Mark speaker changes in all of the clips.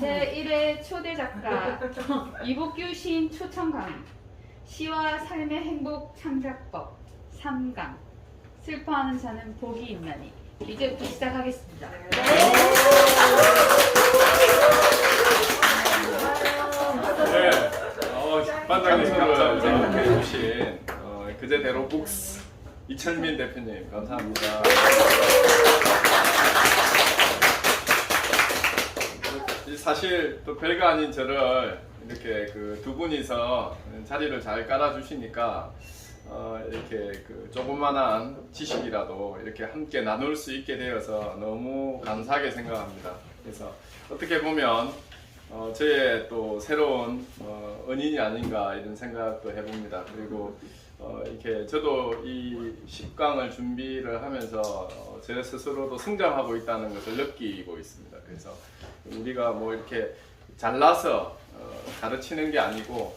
Speaker 1: 제1회 초대 작가 이복규 시인 초청 강의 시와 삶의 행복 창작법 3강 슬퍼하는 자는 복이 있나니 이제부터 시작하겠습니다.
Speaker 2: 반장님을 제목해 주신 그제대로 북스 이철민 대표님 감사합니다. 사실 또 별거 아닌 저를 이렇게 그 두 분이서 자리를 잘 깔아주시니까 이렇게 그 조그만한 지식이라도 이렇게 함께 나눌 수 있게 되어서 너무 감사하게 생각합니다. 그래서 어떻게 보면 저의 또 새로운 은인이 아닌가 이런 생각도 해봅니다. 그리고 이렇게 저도 이 10강을 준비를 하면서 제 스스로도 성장하고 있다는 것을 느끼고 있습니다. 그래서 우리가 뭐 이렇게 잘나서 가르치는 게 아니고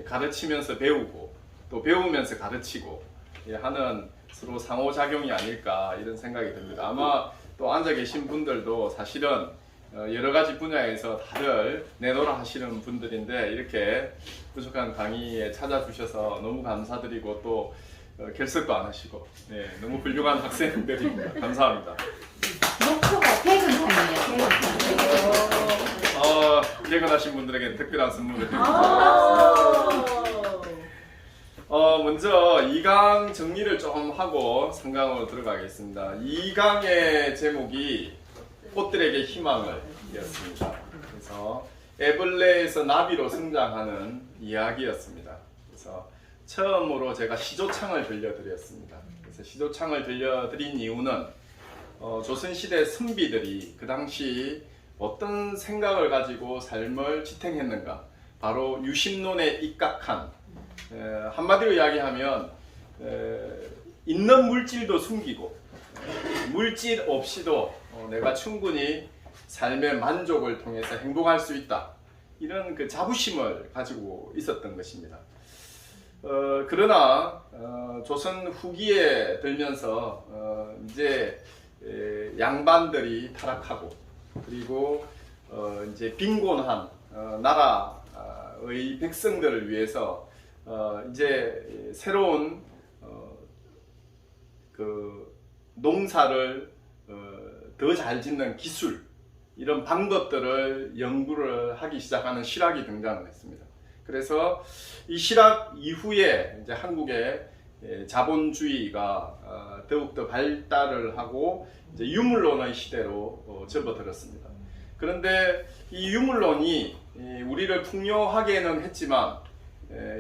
Speaker 2: 가르치면서 배우고 또 배우면서 가르치고 하는 서로 상호작용이 아닐까 이런 생각이 듭니다. 아마 또 앉아 계신 분들도 사실은 여러 가지 분야에서 다들 내노라 하시는 분들인데 이렇게 부족한 강의에 찾아주셔서 너무 감사드리고 또 결석도 안 하시고 너무 훌륭한 학생들입니다. 감사합니다.
Speaker 1: 목표가 퇴근타임이에요.
Speaker 2: 퇴근하신 분들에게 특별한 선물을 드리겠습니다. 먼저 2강 정리를 좀 하고 3강으로 들어가겠습니다. 2강의 제목이 꽃들에게 희망을 이었습니다. 그래서 애벌레에서 나비로 성장하는 이야기였습니다. 그래서 처음으로 제가 시조창을 들려드렸습니다. 그래서 시조창을 들려드린 이유는 조선시대 선비들이 그 당시 어떤 생각을 가지고 삶을 지탱했는가, 바로 유심론에 입각한, 한마디로 이야기하면 있는 물질도 숨기고 물질 없이도 내가 충분히 삶의 만족을 통해서 행복할 수 있다, 이런 그 자부심을 가지고 있었던 것입니다. 그러나 조선 후기에 들면서 이제 양반들이 타락하고 그리고 이제 빈곤한 나라의 백성들을 위해서 이제 새로운 그 농사를 더 잘 짓는 기술, 이런 방법들을 연구를 하기 시작하는 실학이 등장을 했습니다. 그래서 이 실학 이후에 이제 한국의 자본주의가 더욱더 발달을 하고 이제 유물론의 시대로 접어들었습니다. 그런데 이 유물론이 우리를 풍요하게는 했지만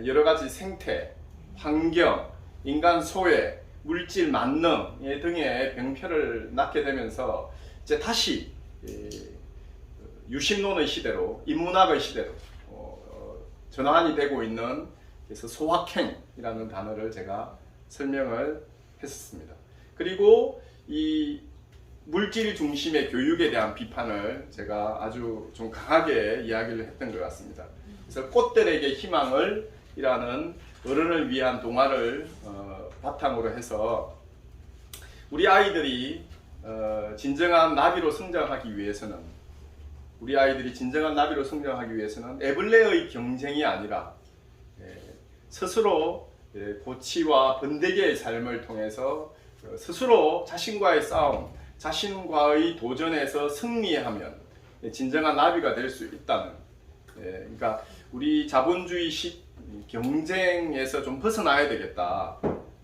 Speaker 2: 여러 가지 생태, 환경, 인간 소외, 물질 만능 등의 병폐를 낳게 되면서 이제 다시 유심론의 시대로, 인문학의 시대로 전환이 되고 있는, 그래서 소확행이라는 단어를 제가 설명을 했었습니다. 그리고 이 물질 중심의 교육에 대한 비판을 제가 아주 좀 강하게 이야기를 했던 것 같습니다. 그래서 꽃들에게 희망을 이라는 어른을 위한 동화를 바탕으로 해서 우리 아이들이 진정한 나비로 성장하기 위해서는, 애벌레의 경쟁이 아니라 스스로 고치와 번데기의 삶을 통해서 스스로 자신과의 싸움, 자신과의 도전에서 승리하면 진정한 나비가 될 수 있다는, 그러니까 우리 자본주의식 경쟁에서 좀 벗어나야 되겠다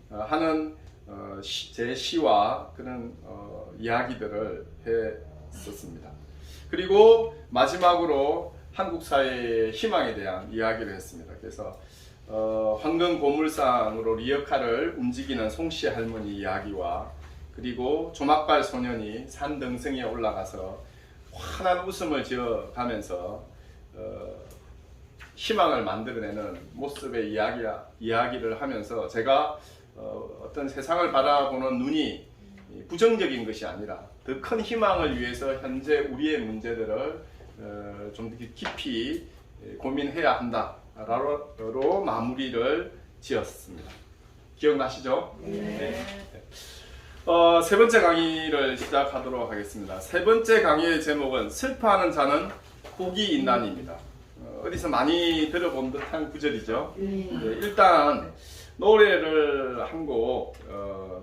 Speaker 2: 하는 제 시와 그런 이야기들을 했었습니다. 그리고 마지막으로 한국 사회의 희망에 대한 이야기를 했습니다. 그래서 황금 고물상으로 리어카를 움직이는 송씨 할머니 이야기와, 그리고 조막발 소년이 산 등성이에 올라가서 환한 웃음을 지어가면서 희망을 만들어내는 모습의 이야기를 하면서 제가 어떤 세상을 바라보는 눈이 부정적인 것이 아니라 더 큰 희망을 위해서 현재 우리의 문제들을 좀 더 깊이 고민해야 한다로 마무리를 지었습니다. 기억나시죠? 네. 세 번째 강의를 시작하도록 하겠습니다. 세 번째 강의의 제목은 슬퍼하는 자는 복이 있나니입니다. 어디서 많이 들어본 듯한 구절이죠. 일단 노래를 한 곡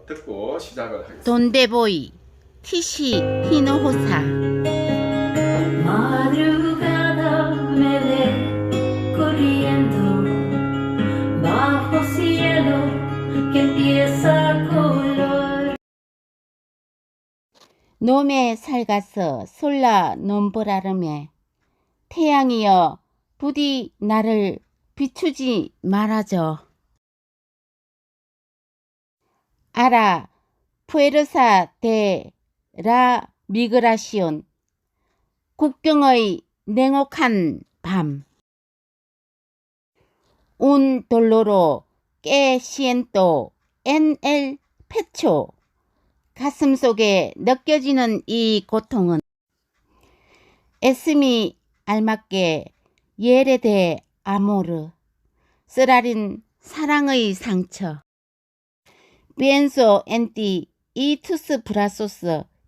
Speaker 2: 듣고 시작을 하겠습니다.
Speaker 3: 돈데보이 티시 히노호사
Speaker 4: Madrugada me ve corriendo bajo cielo que empieza a color.
Speaker 3: 놈에 살가서 솔라 nom보라름에 태양이여 부디 나를 비추지 말아줘. 아라 푸에르사 데 라 미그라시온 국경의 냉혹한 밤. Un doloro que siento en el pecho. 가슴 속에 느껴지는 이 고통은 에스미 알맞게 예레데 아모르 쓰라린 사랑의 상처. Pienso en ti y tus brazos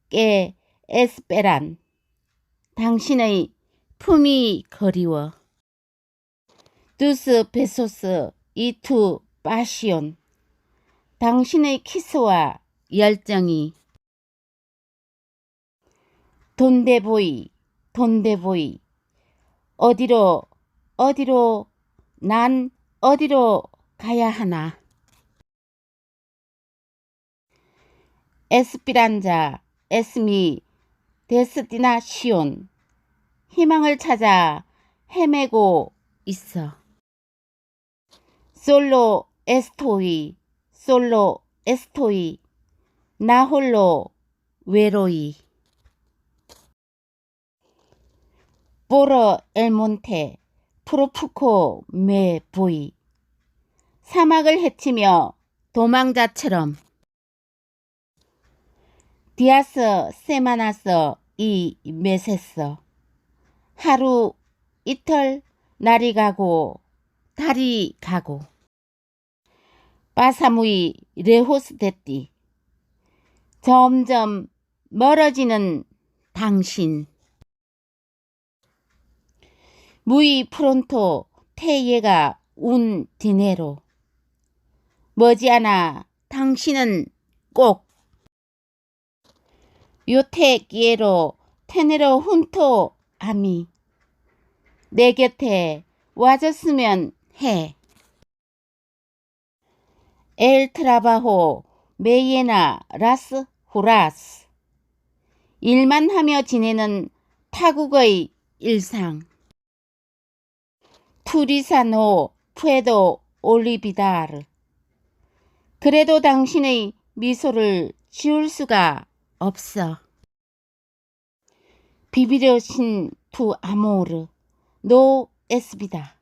Speaker 3: que esperan. 당신의 품이 그리워. Tus besos y tu pasión. 당신의 키스와 열정이. 돈데보이 돈데보이 어디로 난 어디로 가야 하나. 에스피란자 에스미 데스티나시온 희망을 찾아 헤매고 있어. 솔로 에스토이 나 홀로 외로이. 보러 엘몬테 프로푸코 메 보이 사막을 헤치며 도망자처럼. 디아스 세마나스 이 메세스 하루 이틀 날이 가고 달이 가고. 빠사무이 레호스데띠 점점 멀어지는 당신. 무이 프론토 테예가 운 디네로 머지않아 당신은 꼭. 요테 끼에로 테네로 훈토 아미 내 곁에 와줬으면 해. 엘 트라바호 메이에나 라스 후라스 일만 하며 지내는 타국의 일상. 투리사노 푸에도 올리비다르 그래도 당신의 미소를 지울 수가 없어. 비비려신 투 아모르 노 에스비다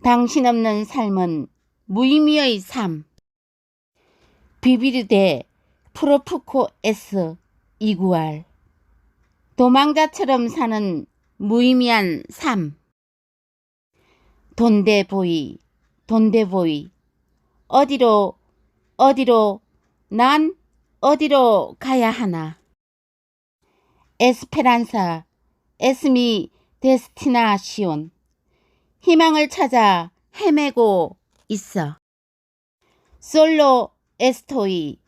Speaker 3: 당신 없는 삶은 무의미의 삶. 비비르데 프로푸코 에스 이구알 도망자처럼 사는 무의미한 삶. 돈데보이 어디로 난 어디로 가야 하나. 에스페란사 에스미 데스티나시온 희망을 찾아 헤매고 있어. 솔로 에스토이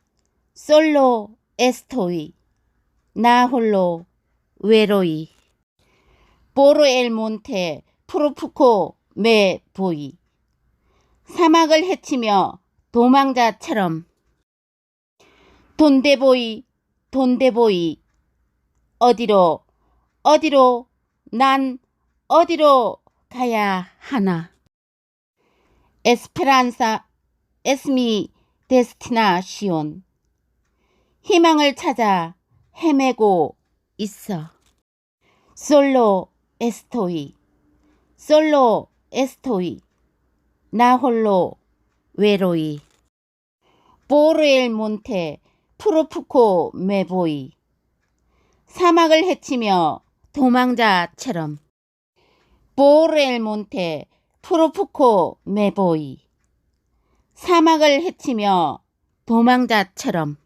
Speaker 3: 나 홀로 외로이. 보로 엘 몬테 프로푸코 메 보이 사막을 헤치며 도망자처럼. 돈데보이 어디로 난 어디로 가야 하나. 에스페란사 에스미 데스티나시온 희망을 찾아 헤매고 있어. 솔로 에스토이 나 홀로 외로이. 보르엘 몬테 프로푸코 메보이 사막을 헤치며 도망자처럼. 보르엘 몬테 프로푸코 메보이 사막을 헤치며 도망자처럼.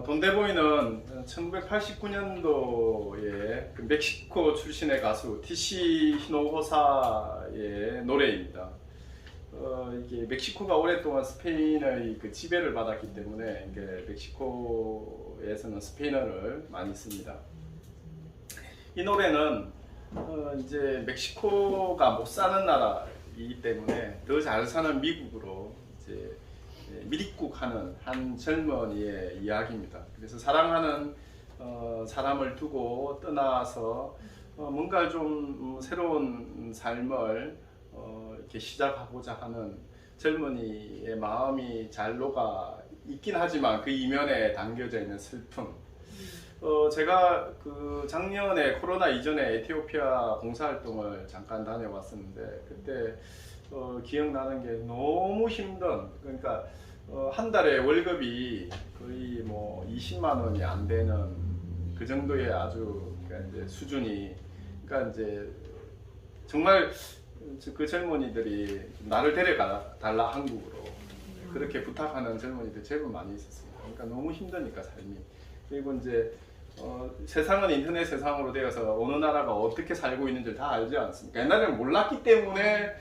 Speaker 2: 돈데보이는 1989년도에 그 멕시코 출신의 가수 티시 히노호사의 노래입니다. 이게 멕시코가 오랫동안 스페인의 그 지배를 받았기 때문에 이게 멕시코에서는 스페인어를 많이 씁니다. 이 노래는 이제 멕시코가 못 사는 나라이기 때문에 더 잘 사는 미국으로 이제 미립국하는 한 젊은이의 이야기입니다. 그래서 사랑하는 사람을 두고 떠나서 뭔가 좀 새로운 삶을 이렇게 시작하고자 하는 젊은이의 마음이 잘 녹아 있긴 하지만 그 이면에 담겨져 있는 슬픔. 제가 그 작년에 코로나 이전에 에티오피아 봉사활동을 잠깐 다녀왔었는데 그때 기억나는 게 너무 힘든, 그러니까 한 달에 월급이 거의 뭐 20만 원이 안 되는 그 정도의 아주 그러니까 이제 수준이, 그러니까 이제 정말 그 젊은이들이 나를 데려가 달라 한국으로 그렇게 부탁하는 젊은이들 제법 많이 있었습니다. 그러니까 너무 힘드니까 삶이. 그리고 이제 세상은 인터넷 세상으로 되어서 어느 나라가 어떻게 살고 있는지 다 알지 않습니까? 옛날에는 몰랐기 때문에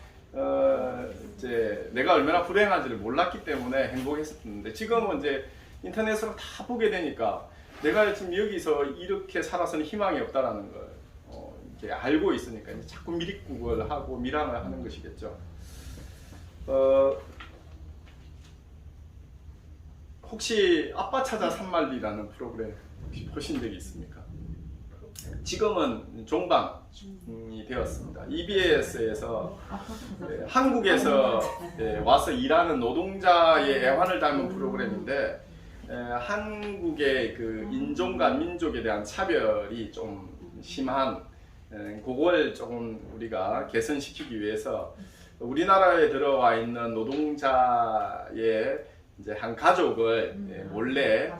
Speaker 2: 이제 내가 얼마나 불행한지를 몰랐기 때문에 행복했었는데 지금은 이제 인터넷으로 다 보게 되니까 내가 지금 여기서 이렇게 살아서는 희망이 없다라는 걸 이렇게 알고 있으니까 이제 자꾸 미립국을 하고 밀항을 하는 것이겠죠. 혹시 아빠 찾아 산말리라는 프로그램 혹시 보신 적이 있습니까? 지금은 종방이 되었습니다. EBS에서 한국에서 와서 일하는 노동자의 애환을 담은 프로그램인데 한국의 그 인종과 민족에 대한 차별이 좀 심한 그걸 조금 우리가 개선시키기 위해서 우리나라에 들어와 있는 노동자의 이제 한 가족을 몰래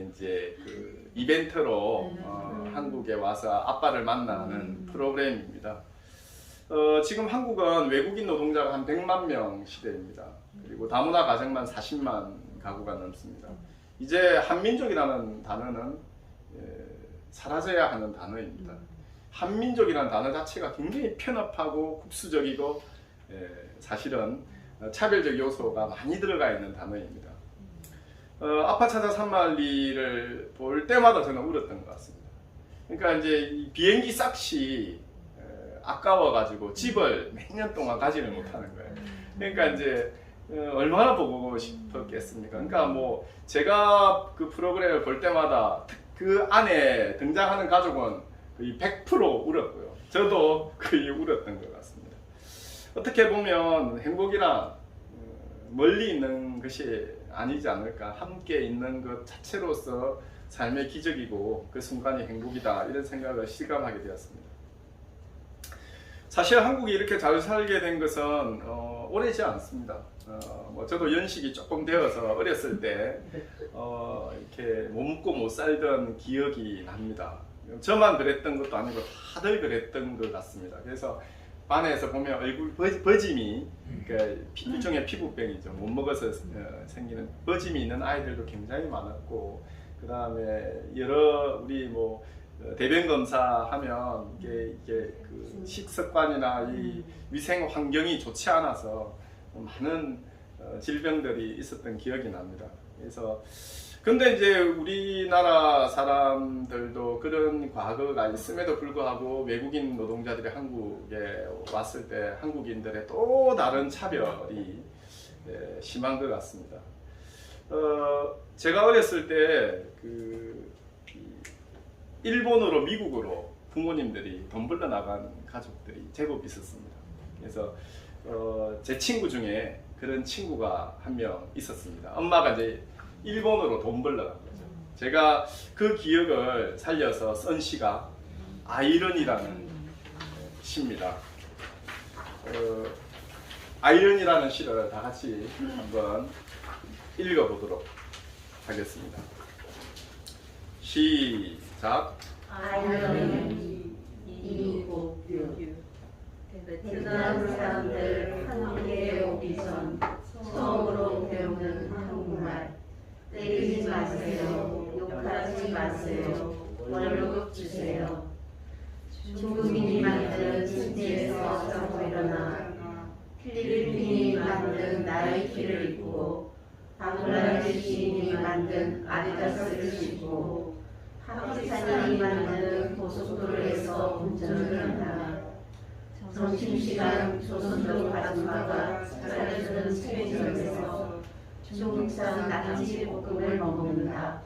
Speaker 2: 이제 그 이벤트로 한국에 와서 아빠를 만나는 프로그램입니다. 지금 한국은 외국인 노동자가 한 100만 명 시대입니다. 그리고 다문화 가정만 40만 가구가 넘습니다. 이제 한민족이라는 단어는 사라져야 하는 단어입니다. 한민족이라는 단어 자체가 굉장히 편협하고 국수적이고 사실은 차별적 요소가 많이 들어가 있는 단어입니다. 아빠 찾아 산말리를 볼 때마다 저는 울었던 것 같습니다. 그러니까 이제 이 비행기 싹시 아까워가지고 집을 몇 년 동안 가지를 못하는 거예요. 그러니까 이제 얼마나 보고 싶었겠습니까? 그러니까 뭐 제가 그 프로그램을 볼 때마다 그 안에 등장하는 가족은 거의 100% 울었고요. 저도 거의 울었던 것 같습니다. 어떻게 보면 행복이란 멀리 있는 것이 아니지 않을까, 함께 있는 것 자체로서 삶의 기적이고 그 순간이 행복이다, 이런 생각을 실감하게 되었습니다. 사실 한국이 이렇게 잘 살게 된 것은 오래지 않습니다. 뭐 저도 연식이 조금 되어서 어렸을 때 이렇게 못 먹고 못 살던 기억이 납니다. 저만 그랬던 것도 아니고 다들 그랬던 것 같습니다. 그래서 반에서 보면 얼굴 버짐이, 그러니까 일종의 피부병이죠. 못 먹어서 생기는 버짐이 있는 아이들도 굉장히 많았고, 그 다음에 여러 우리 뭐 대변 검사하면 이게 그 식습관이나 이 위생 환경이 좋지 않아서 많은 질병들이 있었던 기억이 납니다. 그래서 근데 이제 우리나라 사람들도 그런 과거가 있음에도 불구하고 외국인 노동자들이 한국에 왔을 때 한국인들의 또 다른 차별이 심한 것 같습니다. 제가 어렸을 때 그 일본으로 미국으로 부모님들이 돈 벌러 나간 가족들이 제법 있었습니다. 그래서 제 친구 중에 그런 친구가 한 명 있었습니다. 엄마가 이제 일본으로 돈 벌러 간 거죠. 제가 그 기억을 살려서 쓴 시가 아이런이라는 시입니다. 아이런이라는 시를 다 같이 한번 읽어보도록 하겠습니다. 시작.
Speaker 4: 아이러니 이국유 베트남 사람들 한국에 오기 전 처음으로 배우는 한국말 때리지 마세요. 욕하지 마세요. 월급 주세요. 중국인이 만든 침대에서 자고 일어나 필리핀이 만든 나이키를 입고 방글라데시인이 만든 아디다스를 신고 파키스탄이 만든 고속도로에서 운전을 한다. 점심시간 조선족 아줌마가 차려주는 체인점에서 중국산 낙지볶음을 먹는다.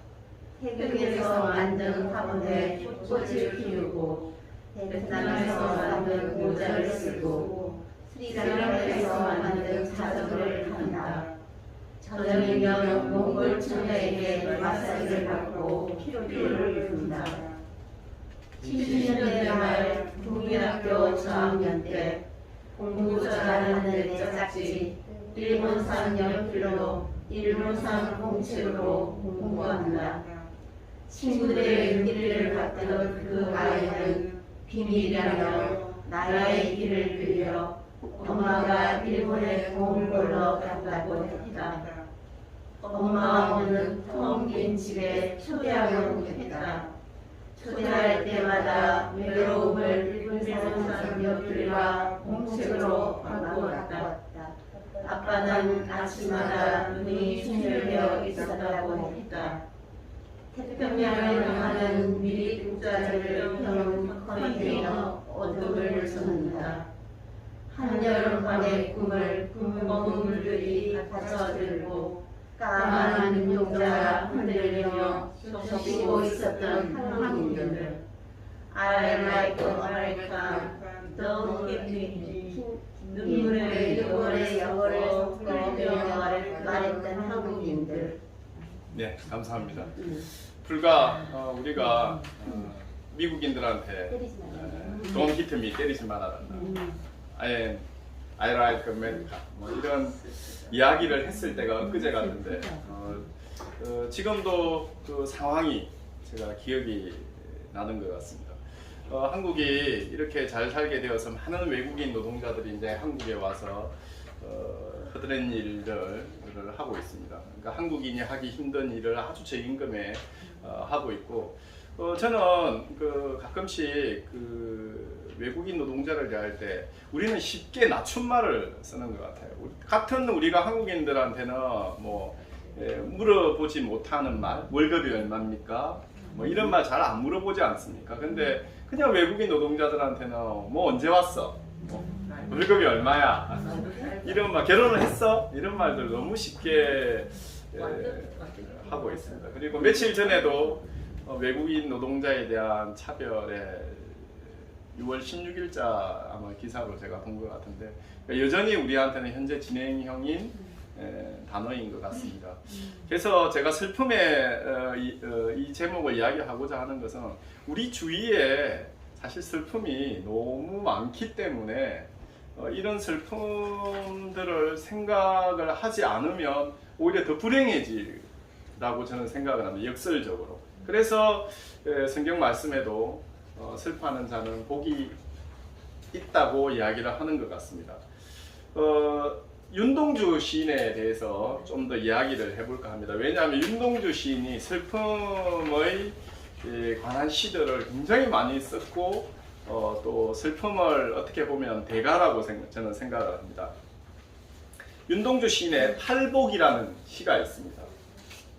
Speaker 4: 태국에서 만든 화분에 꽃을 피우고 베트남에서 만든 모자를 쓰고 스리랑카에서 만든 자전거를 탄다. 저녁이면 몽골 처녀에게 마사지를 받고 피로를 푼다. 70년대 말 국민학교 저학년 때 공부 잘하는 내 짝지 일본산 연필로 일본산 공책으로 공부한다. 친구들의 길을 받던 그 아이는 비밀이라며 나의 길을 빌려 엄마가 일본에 공부를 갔다고 했다. 엄마와 오는 텅 빈 집에 초대하려고 했다. 초대할 때마다 외로움을 일본산 연필과 공책으로 바꿔왔다. 아빠는 아침마다 눈이 충혈되어 있었다고 했다. 태평양을 향하는 미리 국자들을 펴놓은 컨테이너 어둠을 쫓는다. 한여름밤의 꿈을 검은 물들이 받쳐들고 까만 눈동자가 흔들리며 적시고 있었던 한국인들. I like America, don't give me 눈물을 일본의 영어를 섞으며 말했던 한국인들.
Speaker 2: 네, 감사합니다. 불과 우리가 미국인들한테 Don't hit me, 때리지 말아라. I like America. 뭐 이런 이야기를 했을 때가 엊그제 같은데 지금도 그 상황이 제가 기억이 나는 것 같습니다. 한국이 이렇게 잘 살게 되어서 많은 외국인 노동자들이 이제 한국에 와서 허드렛 일을 하고 있습니다. 그러니까 한국인이 하기 힘든 일을 아주 저임금에 하고 있고, 저는 그 가끔씩 그 외국인 노동자를 대할 때 우리는 쉽게 낮춤말을 쓰는 것 같아요. 같은 우리가 한국인들한테는 뭐 물어보지 못하는 말, 월급이 얼마입니까? 뭐 이런 말 잘 안 물어보지 않습니까? 근데 그냥 외국인 노동자들한테는 뭐 언제 왔어? 월급이 얼마야? 이런 말, 결혼을 했어? 이런 말들 너무 쉽게 하고 있습니다. 그리고 며칠 전에도 외국인 노동자에 대한 차별에 6월 16일자 아마 기사로 제가 본 것 같은데, 여전히 우리한테는 현재 진행형인 단어인 것 같습니다. 그래서 제가 슬픔의 이 제목을 이야기하고자 하는 것은 우리 주위에 사실 슬픔이 너무 많기 때문에 이런 슬픔들을 생각을 하지 않으면 오히려 더 불행해지라고 저는 생각을 합니다. 역설적으로. 그래서 성경 말씀에도 슬퍼하는 자는 복이 있다고 이야기를 하는 것 같습니다. 윤동주 시인에 대해서 좀 더 이야기를 해볼까 합니다. 왜냐하면 윤동주 시인이 슬픔의 관한 시들을 굉장히 많이 썼고 또 슬픔을 어떻게 보면 대가라고 저는 생각을 합니다. 윤동주 시인의 팔복이라는 시가 있습니다.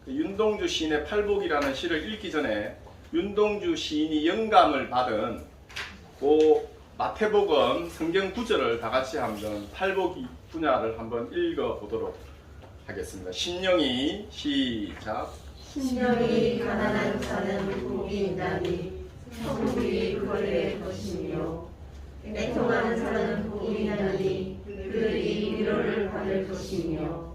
Speaker 2: 윤동주 시인의 팔복이라는 시를 읽기 전에 윤동주 시인이 영감을 받은 그 마태복음 성경 구절을 다 같이 한번 팔복 분야를 한번 읽어보도록 하겠습니다. 신령이 시작.
Speaker 4: 신령이 가난한 자는 복이 있나니 천국이 그들의 것이며 애통하는 자는 복이 있나니 그들이 위로를 받을 것이며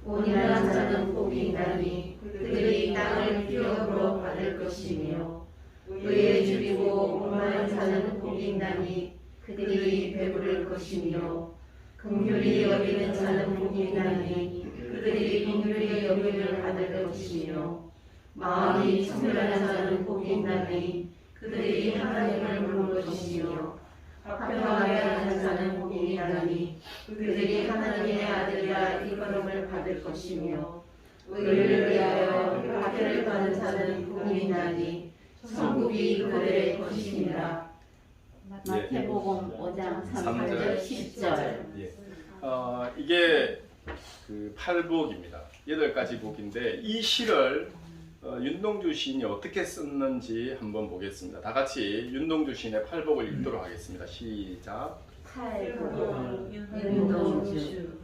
Speaker 4: 온유한 자는 복이 있나니 그들이 땅을 기업으로 받을 것이며 의에 줄이고 목마른 자는 복이 있나니 그들이 배부를 것이며 긍휼히 여기는 자는 복이 있나니 그들이 긍휼히 여김을 받을 것이며 마음이 청결한 자는 복이 있나니 그들이 하나님을 부를 것이며 화평하게 하는 자는 복이 있나니 그들이 하나님의 아들이라 이름을 받을 것이며 의를 위하여 학교를 가는 자는 복이 있나니 천국이 그들의 것이니라.
Speaker 3: 마태복음 5장 3절 10절.
Speaker 2: 예. 이게 그 팔복입니다. 8가지 복인데 이 시를 윤동주 시인이 어떻게 썼는지 한번 보겠습니다. 다 같이 윤동주 시인의 팔복을 읽도록 하겠습니다. 시작.
Speaker 4: 팔복 윤동주.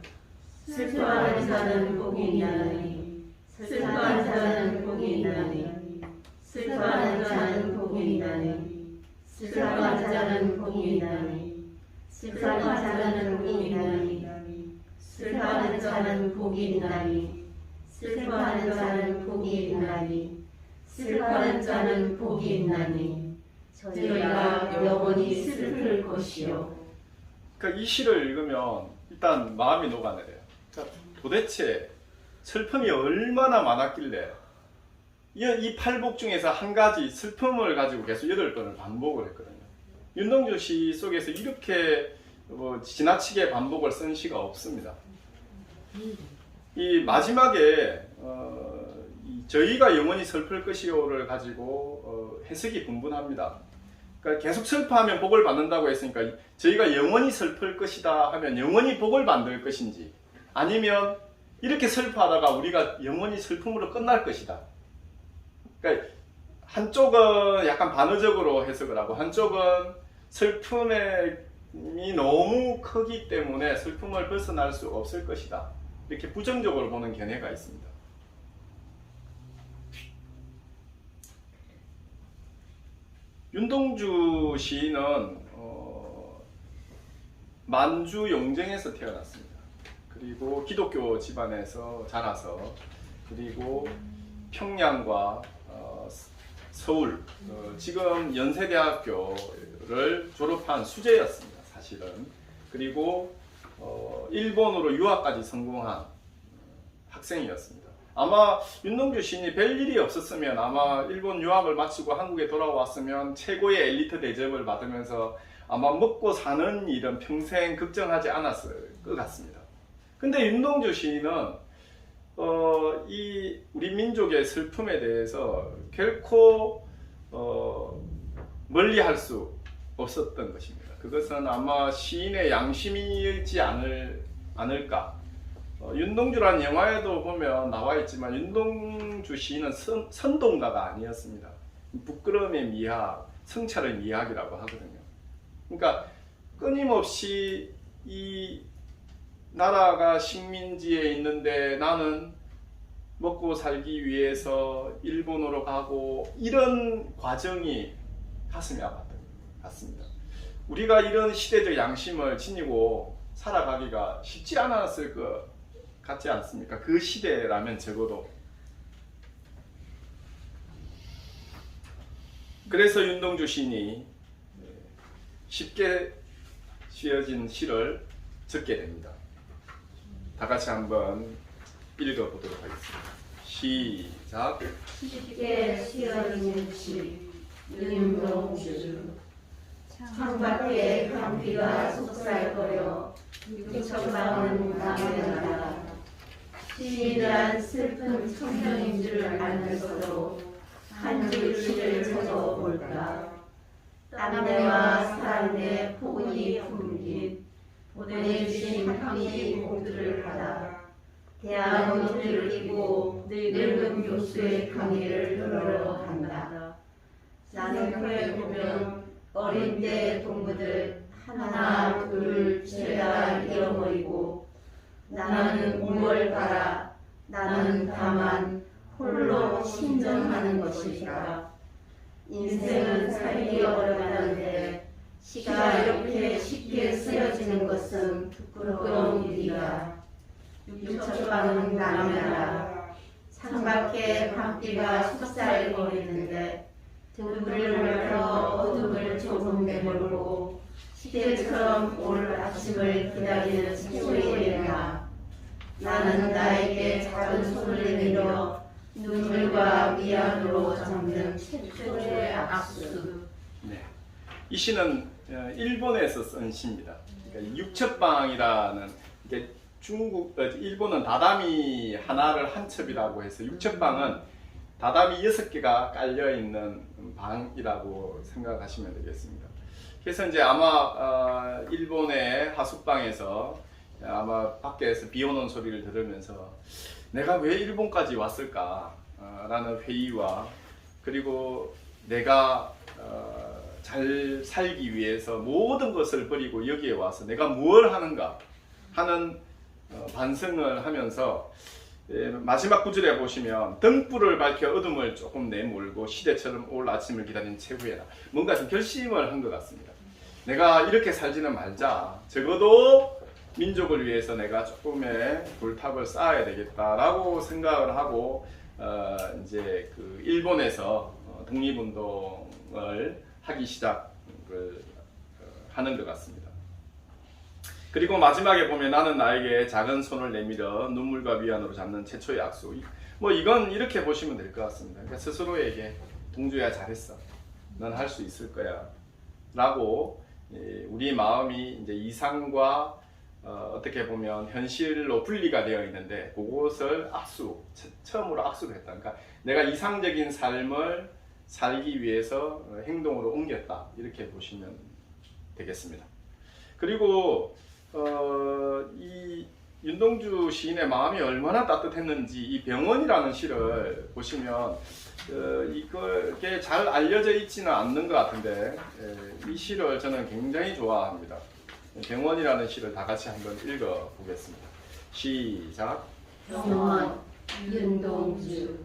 Speaker 4: 슬퍼하는 자는 복이 있나니 슬퍼하는 자는 복이 있나니 슬퍼하는 자는 복이 있나니 슬퍼하는 자는 복이 있나니 슬퍼하는 자는 복이 있나니 슬퍼하는 자는 복이 있나니 슬퍼하는 자는 복이 있나니 슬퍼하는 자는 복이 있나니 저희가 영원히 슬플 것이요.
Speaker 2: 그러니까 이 시를 읽으면 일단 마음이 녹아내려요. 그러니까 도대체 슬픔이 얼마나 많았길래 이 팔복 중에서 한 가지 슬픔을 가지고 계속 8번을 반복을 했거든요. 윤동주 시 속에서 이렇게 지나치게 반복을 쓴 시가 없습니다. 이 마지막에 저희가 영원히 슬플 것이요를 가지고 해석이 분분합니다. 그러니까 계속 슬퍼하면 복을 받는다고 했으니까 저희가 영원히 슬플 것이다 하면 영원히 복을 받을 것인지, 아니면 이렇게 슬퍼하다가 우리가 영원히 슬픔으로 끝날 것이다. 그러니까 한쪽은 약간 반어적으로 해석을 하고 한쪽은 슬픔이 너무 크기 때문에 슬픔을 벗어날 수 없을 것이다. 이렇게 부정적으로 보는 견해가 있습니다. 윤동주 시인은 만주 용정에서 태어났습니다. 그리고 기독교 집안에서 자라서, 그리고 평양과 서울, 지금 연세대학교를 졸업한 수재였습니다, 사실은. 그리고 일본으로 유학까지 성공한 학생이었습니다. 아마 윤동주 시인이 별 일이 없었으면 아마 일본 유학을 마치고 한국에 돌아왔으면 최고의 엘리트 대접을 받으면서 아마 먹고 사는 일은 평생 걱정하지 않았을 것 같습니다. 근데 윤동주 시인은 이 우리 민족의 슬픔에 대해서 결코 멀리할 수 없었던 것입니다. 그것은 아마 시인의 양심이지 않을까. 윤동주라는 영화에도 보면 나와 있지만 윤동주 시인은 선동가가 아니었습니다. 부끄러움의 미학, 성찰의 미학이라고 하거든요. 그러니까 끊임없이 이 나라가 식민지에 있는데 나는 먹고 살기 위해서 일본으로 가고, 이런 과정이 가슴이 아팠던 것 같습니다. 우리가 이런 시대적 양심을 지니고 살아가기가 쉽지 않았을 것 같지 않습니까? 그 시대라면 적어도. 그래서 윤동주 시인이 쉽게 지어진 시를 적게 됩니다. 다 같이 한번 읽어보도록 하겠습니다. 시작.
Speaker 4: 쉽게 지어진 시 윤동주. 창밖에 감기가 속살거려 육척방은 남해나라. 시인이란 슬픈 청년인 줄 알면서도 한 줄 시를 적어볼까. 땀내와 사랑내 포근히 품긴 보내주신 학비 공들을 받아 대학 옷을 입고 늙은 교수의 강의를 들으러 간다. 나는 그에 보면 어린 때 동무들 하나 둘 죄다 잃어버리고 나는 무얼 바라 나는 다만 홀로 신정하는 것이다. 인생은 살기 어렵다는데 시가 이렇게 쉽게 쓰여지는 것은 부끄러운 일이다. 육척방은 남해나라. 창밖에 밤비가 속살거리는데 등불을 밝혀 어둠을 조금 내몰고 시대처럼 올 아침을 기다리는 최초의 나는 나에게 작은 손을 내밀어 눈물과 미안으로 적는 최초의 악수.
Speaker 2: 네. 이 시는 일본에서 쓴 시입니다. 그러니까 육척방이라는, 이게 일본은 다다미 하나를 한 첩이라고 해서 6첩방은 다다미 6개가 깔려 있는 방이라고 생각하시면 되겠습니다. 그래서 이제 아마 일본의 하숙방에서 아마 밖에서 비 오는 소리를 들으면서 내가 왜 일본까지 왔을까 라는 회의와 그리고 내가 잘 살기 위해서 모든 것을 버리고 여기에 와서 내가 무엇을 하는가 하는 반성을 하면서 마지막 구절에 보시면 등불을 밝혀 어둠을 조금 내몰고 시대처럼 올 아침을 기다린 최후에라. 뭔가 좀 결심을 한 것 같습니다. 내가 이렇게 살지는 말자. 적어도 민족을 위해서 내가 조금의 불탑을 쌓아야 되겠다라고 생각을 하고 이제 그 일본에서 독립운동을 하기 시작을 하는 것 같습니다. 그리고 마지막에 보면 나는 나에게 작은 손을 내밀어 눈물과 위안으로 잡는 최초의 약속. 뭐 이건 이렇게 보시면 될 것 같습니다. 그러니까 스스로에게 동주야 잘했어. 넌 할 수 있을 거야. 라고 우리 마음이 이제 이상과 어떻게 보면 현실로 분리가 되어 있는데 그것을 처음으로 악수를 했다. 그러니까 내가 이상적인 삶을 살기 위해서 행동으로 옮겼다. 이렇게 보시면 되겠습니다. 그리고 이 윤동주 시인의 마음이 얼마나 따뜻했는지 이 병원이라는 시를 보시면 이게 잘 알려져 있지는 않는 것 같은데 이 시를 저는 굉장히 좋아합니다. 병원이라는 시를 다 같이 한번 읽어 보겠습니다. 시작.
Speaker 4: 병원 윤동주.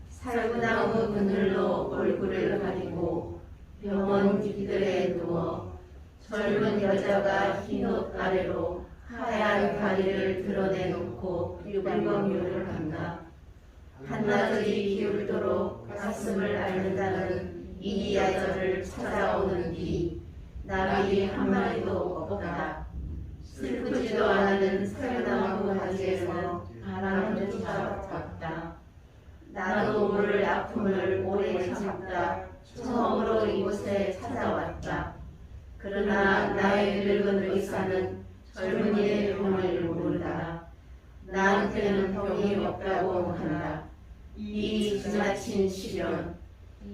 Speaker 4: 살구나무 그늘로 얼굴을 가리고 병원 뒤뜰에 누워 젊은 여자가 흰옷 아래로 하얀 다리를 드러내놓고 유방유를 한다. 한나절이 기울도록 가슴을 앓는다는 이 야절을 찾아오는 뒤 나비 한 마리도 없다. 슬프지도 않은 살구나무 가지에서 바람을 쫓아왔다. 나도 모를 아픔을 오래 참다 처음으로 이곳에 찾아왔다. 그러나 나의 늙은 의사는 젊은이의 병을 모른다. 나한테는 병이 없다고 한다. 이 지나친 시련,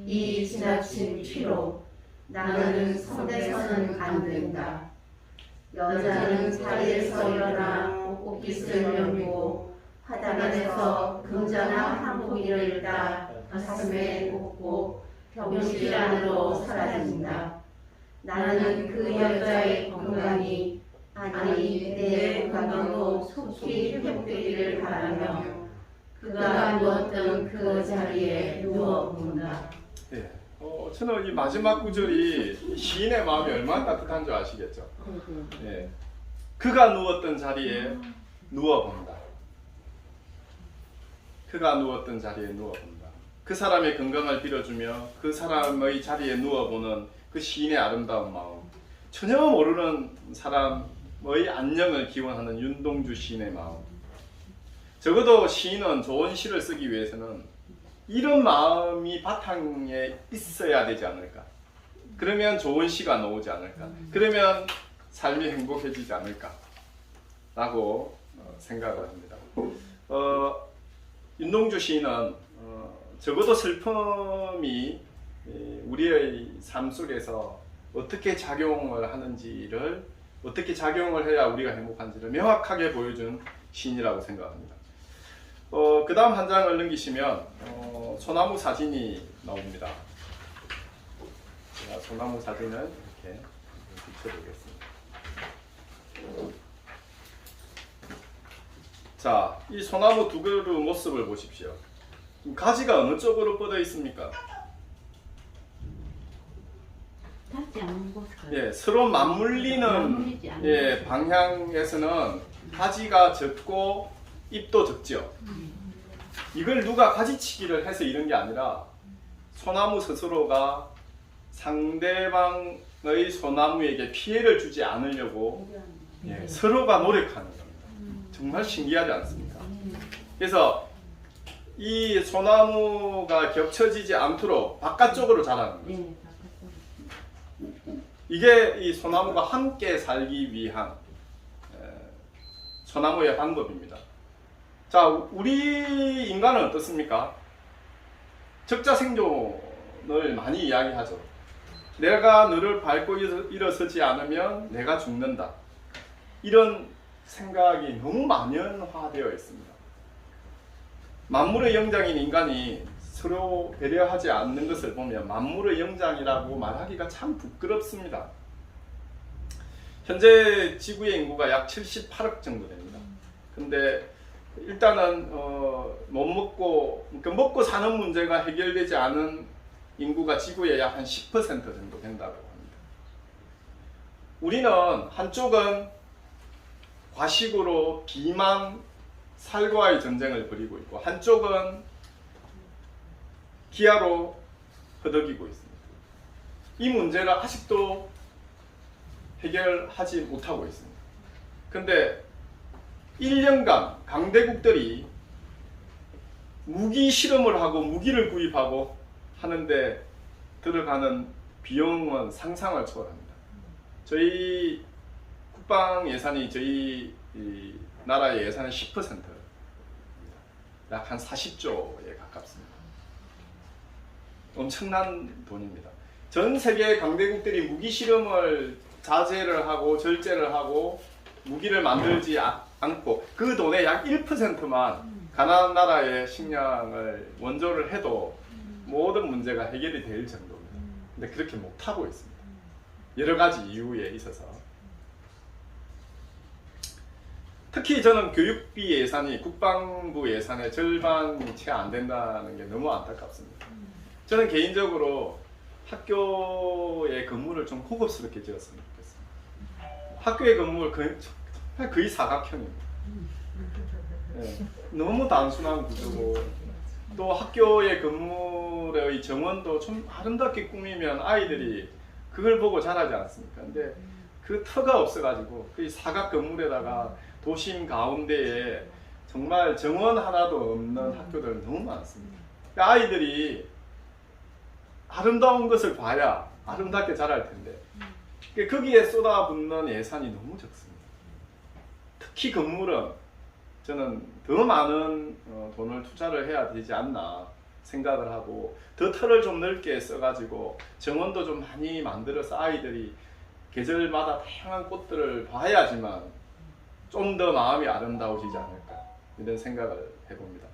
Speaker 4: 이 지나친 피로 나는 성대서는 안 된다. 여자는 자리에서 일어나 옷깃을 넘기고 화단에서 금자나 한복이를 따 가슴에 꽂고 병실 안으로 사라진다. 나는 그 여자의 건강이 아니 내 건강도 속히 회복되기를 바라며 그가 누웠던 그 자리에 누워본다.
Speaker 2: 네. 저는 이 마지막 구절이 시인의 마음이 얼마나 따뜻한 줄 아시겠죠? 네. 그가 누웠던 자리에 누워본다. 그가 누웠던 자리에 누워본다. 그 사람의 건강을 빌어주며 그 사람의 자리에 누워보는 그 시인의 아름다운 마음. 전혀 모르는 사람의 안녕을 기원하는 윤동주 시인의 마음. 적어도 시인은 좋은 시를 쓰기 위해서는 이런 마음이 바탕에 있어야 되지 않을까. 그러면 좋은 시가 나오지 않을까. 그러면 삶이 행복해지지 않을까 라고 생각을 합니다. 윤동주 시인은 적어도 슬픔이 우리의 삶 속에서 어떻게 작용을 하는지를, 어떻게 작용을 해야 우리가 행복한지를 명확하게 보여준 시인이라고 생각합니다. 그 다음 한 장을 넘기시면 소나무 사진이 나옵니다. 제가 소나무 사진을 이렇게 비춰보겠습니다. 자, 이 소나무 두 그루 모습을 보십시오. 가지가 어느 쪽으로 뻗어 있습니까?
Speaker 3: 닿지 않는 곳.
Speaker 2: 예, 서로 맞물리는 방향에서는 가지가 적고 잎도 적죠. 이걸 누가 가지치기를 해서 이런 게 아니라 소나무 스스로가 상대방의 소나무에게 피해를 주지 않으려고 서로가 노력하는 겁니다. 정말 신기하지 않습니까? 그래서 이 소나무가 겹쳐지지 않도록 바깥쪽으로 자라는 거죠. 이게 이 소나무가 함께 살기 위한 소나무의 방법입니다. 자, 우리 인간은 어떻습니까? 적자 생존을 많이 이야기하죠. 내가 너를 밟고 일어서지 않으면 내가 죽는다. 이런 생각이 너무 만연화되어 있습니다. 만물의 영장인 인간이 서로 배려하지 않는 것을 보면 만물의 영장이라고 말하기가 참 부끄럽습니다. 현재 지구의 인구가 약 78억 정도 됩니다. 근데 일단은 못 먹고, 그러니까 먹고 사는 문제가 해결되지 않은 인구가 지구의 약 한 10% 정도 된다고 합니다. 우리는 한쪽은 과식으로 비만, 살과의 전쟁을 벌이고 있고 한쪽은 기아로 허덕이고 있습니다. 이 문제를 아직도 해결하지 못하고 있습니다. 근데 1년간 강대국들이 무기 실험을 하고 무기를 구입하고 하는데 들어가는 비용은 상상을 초월합니다. 저희 국방 예산이 저희 나라의 예산의 10%, 약 한 40조에 가깝습니다. 엄청난 돈입니다. 전 세계 강대국들이 무기 실험을 자제를 하고 절제를 하고 무기를 만들지 않고 그 돈의 약 1%만 가난한 나라의 식량을 원조를 해도 모든 문제가 해결이 될 정도입니다. 근데 그렇게 못하고 있습니다. 여러 가지 이유에 있어서. 특히 저는 교육비 예산이 국방부 예산의 절반이 채 안 된다는 게 너무 안타깝습니다. 저는 개인적으로 학교의 건물을 좀 고급스럽게 지었으면 좋겠습니다. 학교의 건물 거의 사각형입니다. 네, 너무 단순한 구조고 또 학교의 건물의 정원도 좀 아름답게 꾸미면 아이들이 그걸 보고 자라지 않습니까? 근데 그 터가 없어가지고 그 사각 건물에다가 도심 가운데에 정말 정원 하나도 없는 학교들 너무 많습니다. 아이들이 아름다운 것을 봐야 아름답게 자랄 텐데 거기에 쏟아붓는 예산이 너무 적습니다. 특히 건물은 저는 더 많은 돈을 투자를 해야 되지 않나 생각을 하고 더 털을 좀 넓게 써가지고 정원도 좀 많이 만들어서 아이들이 계절마다 다양한 꽃들을 봐야지만 좀 더 마음이 아름다워지지 않을까 이런 생각을 해봅니다.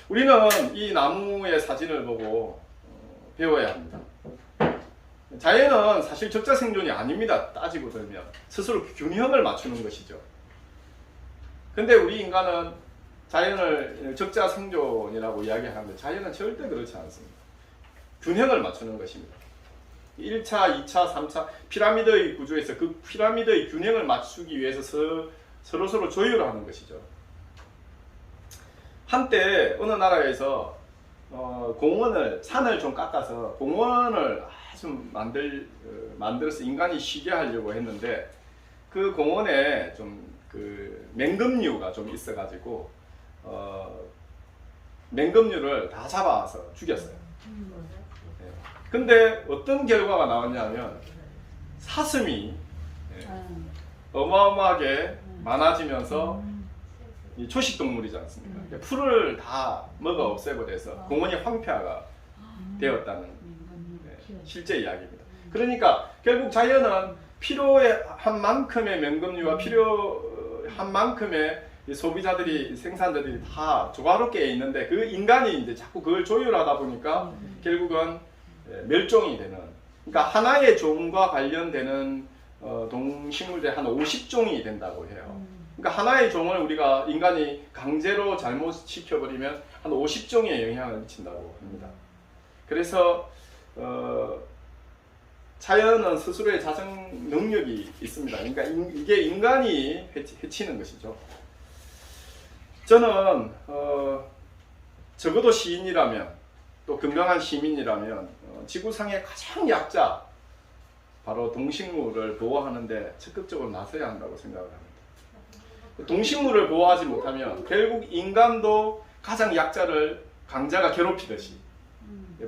Speaker 2: 우리는 이 나무의 사진을 보고 배워야 합니다. 자연은 사실 적자 생존이 아닙니다. 따지고 들면 스스로 균형을 맞추는 것이죠. 근데 우리 인간은 자연을 적자 생존이라고 이야기하는데 자연은 절대 그렇지 않습니다. 균형을 맞추는 것입니다. 1차, 2차, 3차 피라미드의 구조에서 그 피라미드의 균형을 맞추기 위해서 서로서로 조율하는 것이죠. 한때 어느 나라에서 산을 좀 깎아서 공원을 아주 만들어서 인간이 쉬게 하려고 했는데 그 공원에 좀 그 맹금류가 좀 있어가지고 맹금류를 다 잡아서 죽였어요. 근데 어떤 결과가 나왔냐면 사슴이 어마어마하게 많아지면서 이 초식동물이지 않습니까? 풀을 다 먹어 없애버려서 공원이 황폐화가 되었다는 실제 이야기입니다. 그러니까 결국 자연은 필요한 만큼의 맹금류와 필요한 만큼의 소비자들이 생산자들이 다 조화롭게 있는데 그 인간이 이제 자꾸 그걸 조율하다 보니까 결국은 멸종이 되는, 그러니까 하나의 종과 관련되는 동식물들이 한 50종이 된다고 해요. 그러니까 하나의 종을 우리가 인간이 강제로 잘못 시켜버리면 한 50종의 영향을 미친다고 합니다. 그래서 자연은 스스로의 자정 능력이 있습니다. 그러니까 이게 인간이 해치는 것이죠. 저는 적어도 시인이라면 또 건강한 시민이라면 지구상의 가장 약자 바로 동식물을 보호하는데 적극적으로 나서야 한다고 생각을 합니다. 동식물을 보호하지 못하면 결국 인간도 가장 약자를 강자가 괴롭히듯이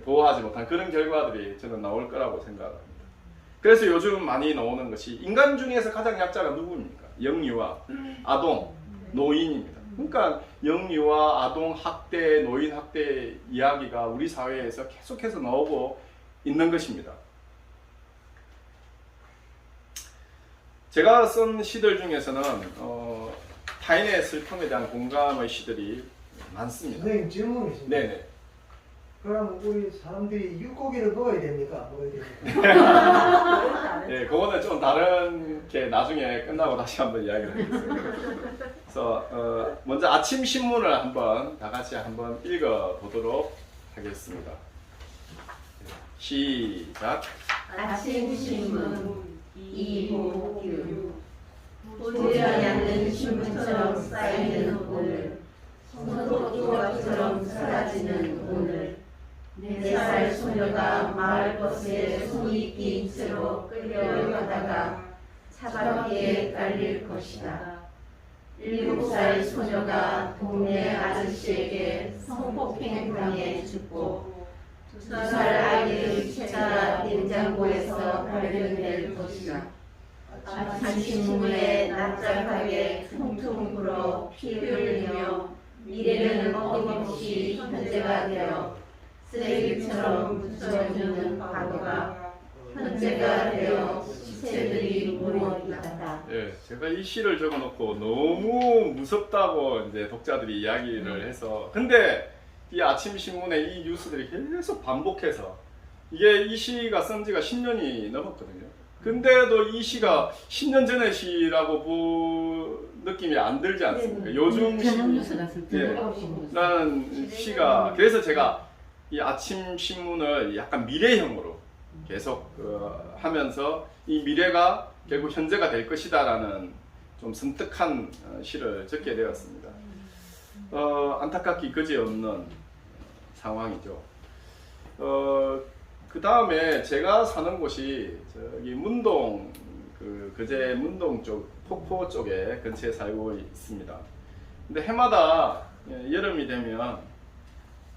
Speaker 2: 보호하지 못한 그런 결과들이 저는 나올 거라고 생각합니다. 그래서 요즘 많이 나오는 것이 인간 중에서 가장 약자가 누구입니까? 영유아, 아동, 노인입니다. 그러니까 영유아, 아동 학대, 노인 학대 이야기가 우리 사회에서 계속해서 나오고 있는 것입니다. 제가 쓴 시들 중에서는 타인의 슬픔에 대한 공감의 시들이 많습니다.
Speaker 5: 선생님 질문이 있습니다.
Speaker 2: 네네.
Speaker 5: 그럼 우리 사람들이 육고기를 먹어야 됩니까? 먹어야 됩니까?
Speaker 2: 예, 그거는 좀 다른 게 나중에 끝나고 다시 한번 이야기를 하겠습니다. 그래서 먼저 아침 신문을 한번 다 같이 한번 읽어 보도록 하겠습니다. 시작.
Speaker 4: 아침 신문 이복규 보지 않는 신문처럼 쌓이는 오늘 손톱조각처럼 사라지는 오늘 4살 소녀가 마을버스에 손이 낀 채로 끌려가다가 차바퀴에 깔릴 것이다. 7살 소녀가 동네 아저씨에게 성폭행당해 죽고 2살 아이의 시체가 냉장고에서 발견될 것이다. 아침신문에 납작하게 퉁퉁 불어 피 흘리며 미래는 어김없이 현재가 되어 쓰레기처럼 묻혀주는 과거가 현재가 되어 시체들이 모여있다.
Speaker 2: 예, 제가 이 시를 적어놓고 너무 무섭다고 이제 독자들이 이야기를 해서, 근데 이 아침 신문에 이 뉴스들이 계속 반복해서, 이게 이 시가 쓴 지가 10년이 넘었거든요. 근데도 이 시가 10년 전의 시라고 느낌이 안 들지 않습니까? 요즘
Speaker 3: 변형뉴스 같은
Speaker 2: 예, 라는 시가, 그래서 제가 이 아침 신문을 약간 미래형으로 계속 하면서 이 미래가 결국 현재가 될 것이다라는 좀 섬뜩한 시를 적게 되었습니다. 안타깝기 그지없는 상황이죠. 그 다음에 제가 사는 곳이 저기 문동, 그제 문동 쪽, 폭포 쪽에 근처에 살고 있습니다. 근데 해마다 여름이 되면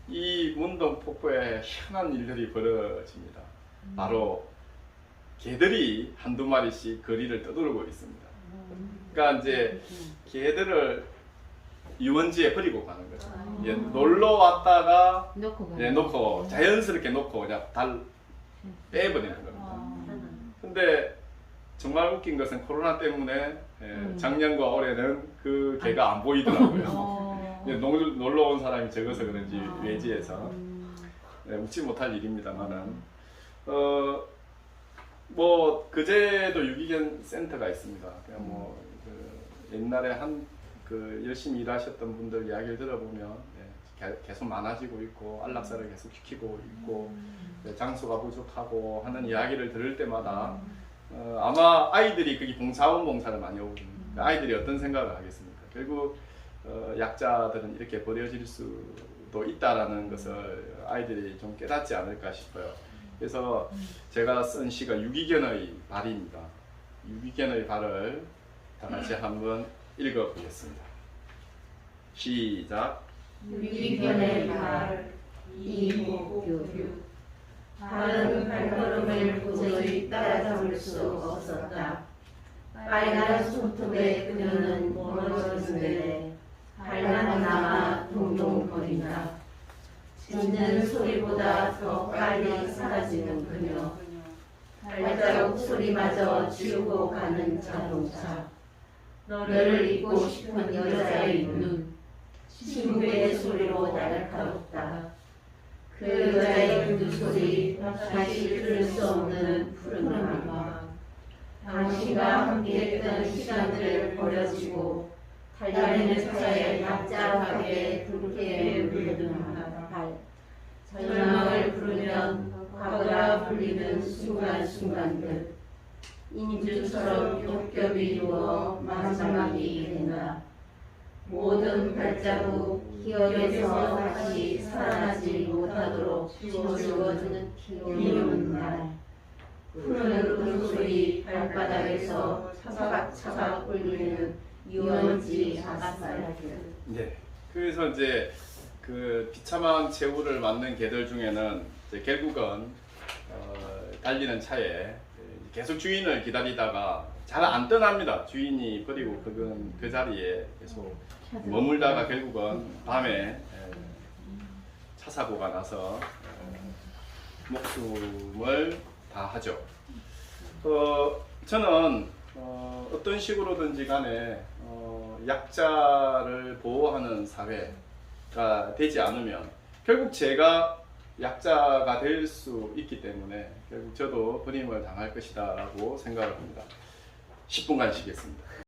Speaker 2: 이 문동 폭포에 희한한 일들이 벌어집니다. 바로 개들이 한두 마리씩 거리를 떠돌고 있습니다. 그러니까 이제 개들을 유원지에 버리고 가는 거죠. 예, 놀러 왔다가 놓고 자연스럽게 놓고 그냥 빼버리는 겁니다. 근데 정말 웃긴 것은 코로나 때문에 작년과 올해는 그 개가 안 보이더라고요. 놀러 온 사람이 적어서 그런지 외지에서 웃지 못할 일입니다만은 뭐 그제도 유기견 센터가 있습니다. 그냥 옛날에 열심히 일하셨던 분들 이야기를 들어보면 계속 많아지고 있고 안락사를 계속 시키고 있고 장소가 부족하고 하는 이야기를 들을 때마다 아마 아이들이 거기 자원봉사를 많이 오거든요. 아이들이 어떤 생각을 하겠습니까? 결국 약자들은 이렇게 버려질 수도 있다라는 것을 아이들이 좀 깨닫지 않을까 싶어요. 그래서 제가 쓴 시가 유기견의 발입니다. 유기견의 발을 다 같이 한번 읽어보겠습니다. 시작.
Speaker 4: 유기견의 발 이복규 발은 발걸음을 도저히 따라잡을 수 없었다. 빨간 손톱에 그녀는 멀어졌는데 발만 남아 동동거린다. 짖는 소리보다 더 빨리 사라지는 그녀. 발자국 소리마저 지우고 가는 자동차. 너를 잊고 싶은 여자의 눈. 친구의 소리로 날카롭다. 그 여자의 그 소리 다시 들을 수 없는 푸른 밤. 당신과 함께했던 시간들을 버려지고 달리는 차에 납작하게 붉게 물드는 발. 절망을 부르면 과거라 불리는 순간순간들. 인주처럼 겹겹이 누워 마지막이 된다. 모든 발자국 기억에서 다시 살아나지 못하도록 지워주는 비오는 날. 푸른 울소리 발바닥에서 차박차박 울리는 유원지 아스팔트.
Speaker 2: 네. 그래서 이제 그 비참한 최후를 맞는 개들 중에는 이제 결국은 달리는 차에 계속 주인을 기다리다가 잘 안 떠납니다. 주인이 버리고 그 자리에 계속 머물다가 결국은 밤에 차 사고가 나서 목숨을 다하죠. 저는 어떤 식으로든지 간에 약자를 보호하는 사회가 되지 않으면 결국 제가 약자가 될 수 있기 때문에 결국 저도 버림을 당할 것이다 라고 생각을 합니다. 10분간 쉬겠습니다.